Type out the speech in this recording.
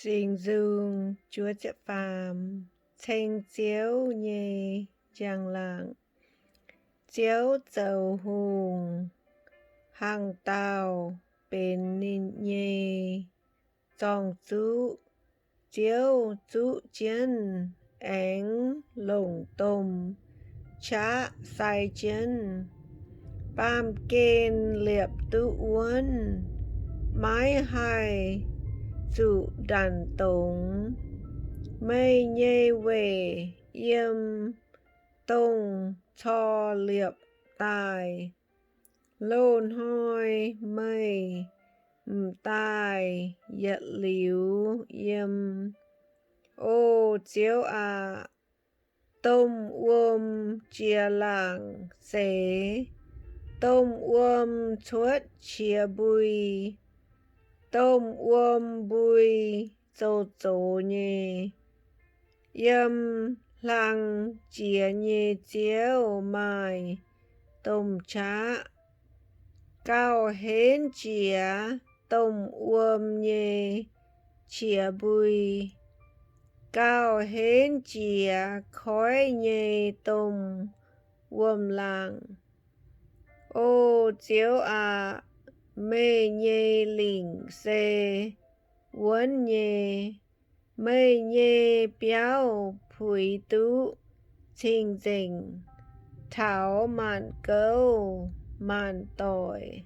Sinh dương chúa trợ phàm, thanh chiếu nhê giang lạng, chiếu dầu hùng, hàng tàu bên ninh nhê, dòng chú, chiếu chú chiến, ánh lồng tôm, chá sai chiến, bám kên liệp tự uốn, mái hai, dụ đàn tổng, mây nhê về yêm tông cho liệp tài, lôn hoi mây tài yết liu yêm ô chiếu tôm uôm chia làng xế, tôm uôm chuốt chia bùi, tôm uôm bùi dô dô nhê, yêm làng chia nhê chiếu mai, tôm chá, cao hến chia, tôm uôm nhê, chia bùi, cao hến chia, khói nhê tôm, uôm làng, ô chiếu mê nhê lỉnh xê, uốn nhê, mây nhê béo phùi tú, trình dình, thảo mạn cấu, mạn tỏi.